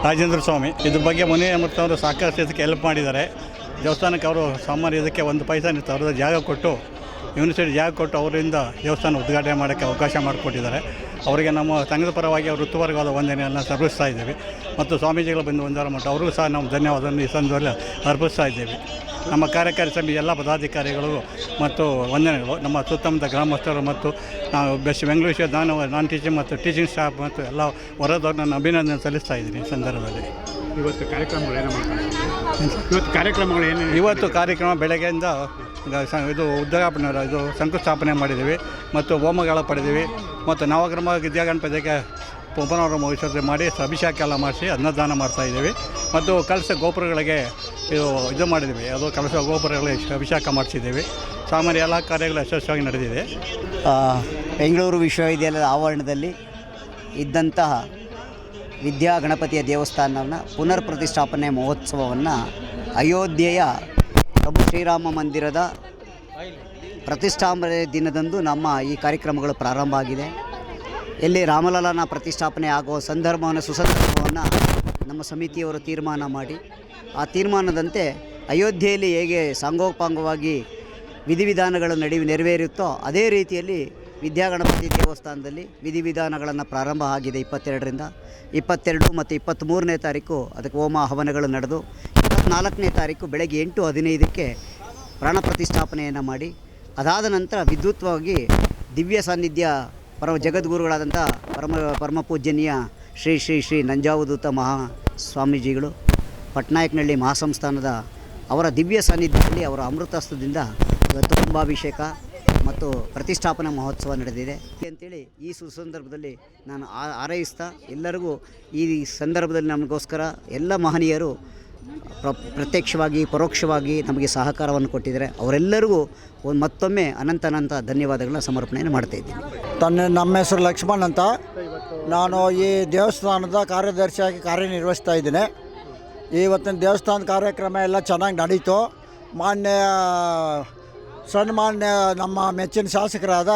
ರಾಜೇಂದ್ರ ಸ್ವಾಮಿ. ಇದ್ರ ಬಗ್ಗೆ ಮುನಿ ಅಮೃತವರು ಸಾಕಷ್ಟು ಇದಕ್ಕೆ ಹೆಲ್ಪ್ ಮಾಡಿದ್ದಾರೆ. ದೇವಸ್ಥಾನಕ್ಕೆ ಅವರು ಸಾಮಾನ್ಯ ಇದಕ್ಕೆ ಒಂದು ಪೈಸಾ ನಿಂತು ಅವ್ರದ್ದು ಜಾಗ ಕೊಟ್ಟು ಯೂನಿವರ್ಸಿಟಿ ಜಾಗ ಕೊಟ್ಟು ಅವರಿಂದ ದೇವಸ್ಥಾನ ಉದ್ಘಾಟನೆ ಮಾಡೋಕ್ಕೆ ಅವಕಾಶ ಮಾಡಿಕೊಟ್ಟಿದ್ದಾರೆ. ಅವರಿಗೆ ನಮ್ಮ ಸಂಘದ ಪರವಾಗಿ ಅವರು ಋತುವರ್ಗವಾದ ವಂದನೆಯನ್ನು ಸಲ್ಲಿಸ್ತಾ ಇದ್ದೇವೆ. ಮತ್ತು ಸ್ವಾಮೀಜಿಗಳು ಬಂದು ಒಂದಾರ ಮಟ್ಟ ಅವ್ರಿಗೂ ಸಹ ನಾವು ಧನ್ಯವಾದವನ್ನು ಈ ಸಂದರ್ಭದಲ್ಲಿ ಅರ್ಪಿಸ್ತಾ ಇದ್ದೇವೆ. ನಮ್ಮ ಕಾರ್ಯಕಾರಿ ಸಮಿತಿ ಎಲ್ಲ ಪದಾಧಿಕಾರಿಗಳು ಮತ್ತು ವಂದನೆಗಳು ನಮ್ಮ ಸುತ್ತಮುತ್ತ ಗ್ರಾಮಸ್ಥರು ಮತ್ತು ಬೆಂಗಳೂರು ನಾನ್ ಟೀಚಿಂಗ್ ಮತ್ತು ಟೀಚಿಂಗ್ ಸ್ಟಾಫ್ ಮತ್ತು ಎಲ್ಲ ಹೊರದವ್ರು ನನ್ನ ಅಭಿನಂದನೆ ಸಲ್ಲಿಸ್ತಾ ಇದ್ದೀನಿ. ಈ ಸಂದರ್ಭದಲ್ಲಿ ಇವತ್ತು ಕಾರ್ಯಕ್ರಮ ಬೆಳಗ್ಗೆಯಿಂದ ಇದು ಉದ್ಘಾಟನೆ ಇದು ಶಂಕುಸ್ಥಾಪನೆ ಮಾಡಿದ್ದೀವಿ ಮತ್ತು ಹೋಮಗಳ ಪಡೆದೀವಿ ಮತ್ತು ನವಗ್ರಹ ವಿದ್ಯಾಗಣಪತಿಗೆ ಪುನರಾರಂಭ ವಿಸರ್ಜನೆ ಮಾಡಿ ಅಭಿಷೇಕ ಎಲ್ಲ ಮಾಡಿಸಿ ಅನ್ನದಾನ ಮಾಡ್ತಾಯಿದ್ದೀವಿ. ಮತ್ತು ಕಲಶ ಗೋಪುರಗಳಿಗೆ ಇದು ಮಾಡಿದ್ದೀವಿ, ಅದು ಕಲಶ ಗೋಪುರಗಳಿಗೆ ಅಭಿಷೇಕ ಮಾಡಿಸಿದ್ದೀವಿ. ಸಾಮಾನ್ಯ ಎಲ್ಲ ಕಾರ್ಯಗಳು ಯಶಸ್ವಿಯಾಗಿ ನಡೆದಿದೆ. ಬೆಂಗಳೂರು ವಿಶ್ವವಿದ್ಯಾಲಯದ ಆವರಣದಲ್ಲಿ ಇದ್ದಂತಹ ವಿದ್ಯಾ ಗಣಪತಿಯ ದೇವಸ್ಥಾನವನ್ನು ಪುನರ್ ಪ್ರತಿಷ್ಠಾಪನೆ ಮಹೋತ್ಸವವನ್ನು ಅಯೋಧ್ಯೆಯ ಪ್ರಭು ಶ್ರೀರಾಮ ಮಂದಿರದ ಪ್ರತಿಷ್ಠಾಪನೆ ದಿನದಂದು ನಮ್ಮ ಈ ಕಾರ್ಯಕ್ರಮಗಳು ಪ್ರಾರಂಭ ಆಗಿದೆ. ಎಲ್ಲಿ ರಾಮಲಲ್ಲನ ಪ್ರತಿಷ್ಠಾಪನೆ ಆಗುವ ಸುಸಂದರ್ಭವನ್ನು ನಮ್ಮ ಸಮಿತಿಯವರು ತೀರ್ಮಾನ ಮಾಡಿ ಆ ತೀರ್ಮಾನದಂತೆ ಅಯೋಧ್ಯೆಯಲ್ಲಿ ಹೇಗೆ ಸಾಂಗೋಪಾಂಗವಾಗಿ ವಿಧಿವಿಧಾನಗಳು ನೆರವೇರುತ್ತೋ ಅದೇ ರೀತಿಯಲ್ಲಿ ವಿದ್ಯಾಗಣಪತಿ ದೇವಸ್ಥಾನದಲ್ಲಿ ವಿಧಿವಿಧಾನಗಳನ್ನು ಪ್ರಾರಂಭ ಆಗಿದೆ. 22 ಮತ್ತು 23ನೇ ತಾರೀಕು ಅದಕ್ಕೆ ಹೋಮ ಹವನಗಳು ನಡೆದು 24ನೇ ತಾರೀಕು ಬೆಳಗ್ಗೆ 8:15ಕ್ಕೆ ಪ್ರಾಣ ಪ್ರತಿಷ್ಠಾಪನೆಯನ್ನು ಮಾಡಿ ಅದಾದ ನಂತರ ವಿದ್ಯುತ್ವಾಗಿ ದಿವ್ಯ ಸಾನ್ನಿಧ್ಯ ಜಗದ್ಗುರುಗಳಾದಂಥ ಪರಮ ಪೂಜ್ಯನೀಯ ಶ್ರೀ ಶ್ರೀ ಶ್ರೀ ನಂಜಾವಧೂತ ಸ್ವಾಮೀಜಿಗಳು ಪಟ್ನಾಯಕನಹಳ್ಳಿ ಮಹಾಸಂಸ್ಥಾನದ ಅವರ ದಿವ್ಯ ಸಾನ್ನಿಧ್ಯದಲ್ಲಿ ಅವರ ಅಮೃತಹಸ್ತದಿಂದ ಇವತ್ತು ಕುಂಭಾಭಿಷೇಕ ಮತ್ತು ಪ್ರತಿಷ್ಠಾಪನಾ ಮಹೋತ್ಸವ ನಡೆದಿದೆ ಅಂತೇಳಿ ಈ ಸುಸಂದರ್ಭದಲ್ಲಿ ನಾನು ಹಾರೈಸ್ತಾ ಎಲ್ಲರಿಗೂ ಈ ಸಂದರ್ಭದಲ್ಲಿ ನಮಗೋಸ್ಕರ ಎಲ್ಲ ಮಹನೀಯರು ಪ್ರತ್ಯಕ್ಷವಾಗಿ ಪರೋಕ್ಷವಾಗಿ ನಮಗೆ ಸಹಕಾರವನ್ನು ಕೊಟ್ಟಿದ್ದಾರೆ. ಅವರೆಲ್ಲರಿಗೂ ಮತ್ತೊಮ್ಮೆ ಅನಂತ ಧನ್ಯವಾದಗಳನ್ನ ಸಮರ್ಪಣೆಯನ್ನು ಮಾಡ್ತಾಯಿದ್ದೀನಿ. ನಮ್ಮ ಹೆಸರು ಲಕ್ಷ್ಮಣ್ ಅಂತ. ನಾನು ಈ ದೇವಸ್ಥಾನದ ಕಾರ್ಯದರ್ಶಿಯಾಗಿ ಕಾರ್ಯನಿರ್ವಹಿಸ್ತಾ ಇದ್ದೀನಿ. ಇವತ್ತಿನ ದೇವಸ್ಥಾನದ ಕಾರ್ಯಕ್ರಮ ಎಲ್ಲ ಚೆನ್ನಾಗಿ ನಡೀತು. ಸನ್ಮಾನ್ಯ ನಮ್ಮ ಮೆಚ್ಚಿನ ಶಾಸಕರಾದ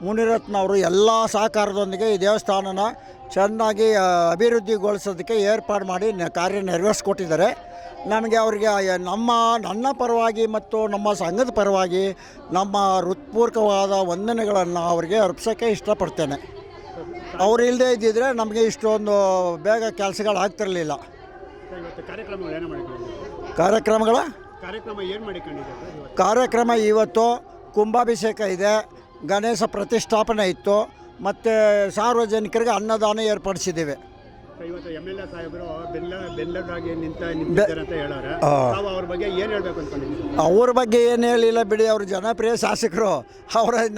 ಮುನಿರತ್ನವರು ಎಲ್ಲ ಸಹಕಾರದೊಂದಿಗೆ ಈ ದೇವಸ್ಥಾನನ ಚೆನ್ನಾಗಿ ಅಭಿವೃದ್ಧಿಗೊಳಿಸೋದಕ್ಕೆ ಏರ್ಪಾಡು ಮಾಡಿ ಕಾರ್ಯನಿರ್ವಹಿಸ್ಕೊಟ್ಟಿದ್ದಾರೆ. ನಮಗೆ ಅವರಿಗೆ ನನ್ನ ಪರವಾಗಿ ಮತ್ತು ನಮ್ಮ ಸಂಘದ ಪರವಾಗಿ ನಮ್ಮ ಹೃತ್ಪೂರ್ವಕವಾದ ವಂದನೆಗಳನ್ನು ಅವರಿಗೆ ಅರ್ಪಿಸೋಕ್ಕೆ ಇಷ್ಟಪಡ್ತೇನೆ. ಅವರು ಇಲ್ಲದೇ ಇದ್ದಿದ್ರೆ ನಮಗೆ ಇಷ್ಟೊಂದು ಬೇಗ ಕೆಲಸಗಳಾಗ್ತಿರಲಿಲ್ಲ. ಕಾರ್ಯಕ್ರಮ ಇವತ್ತು ಕುಂಭಾಭಿಷೇಕ ಇದೆ, ಗಣೇಶ ಪ್ರತಿಷ್ಠಾಪನೆ ಇತ್ತು, ಮತ್ತು ಸಾರ್ವಜನಿಕರಿಗೆ ಅನ್ನದಾನ ಏರ್ಪಡಿಸಿದ್ದೇವೆ. ಅವ್ರ ಬಗ್ಗೆ ಏನು ಹೇಳಿಲ್ಲ ಬಿಡಿ, ಅವರು ಜನಪ್ರಿಯ ಶಾಸಕರು.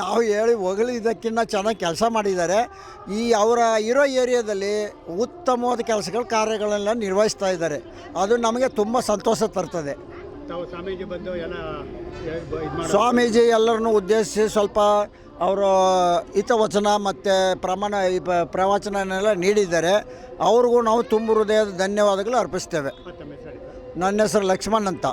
ನಾವು ಹೇಳಿ ಹೊಗಳಿದ್ದಕ್ಕಿಂತ ಚೆನ್ನಾಗಿ ಕೆಲಸ ಮಾಡಿದ್ದಾರೆ. ಅವರ ಇರೋ ಏರಿಯಾದಲ್ಲಿ ಉತ್ತಮವಾದ ಕಾರ್ಯಗಳೆಲ್ಲ ನಿರ್ವಹಿಸ್ತಾ ಇದ್ದಾರೆ. ಅದು ನಮಗೆ ತುಂಬ ಸಂತೋಷ ತರ್ತದೆ. ಸ್ವಾಮೀಜಿ ಎಲ್ಲರನ್ನೂ ಉದ್ದೇಶಿಸಿ ಸ್ವಲ್ಪ ಅವರು ಹಿತವಚನ ಮತ್ತು ಪ್ರವಚನನೆಲ್ಲ ನೀಡಿದ್ದಾರೆ. ಅವ್ರಿಗೂ ನಾವು ತುಂಬ ಹೃದಯದ ಧನ್ಯವಾದಗಳು ಅರ್ಪಿಸ್ತೇವೆ. ನನ್ನ ಹೆಸರು ಲಕ್ಷ್ಮಣ್ ಅಂತ.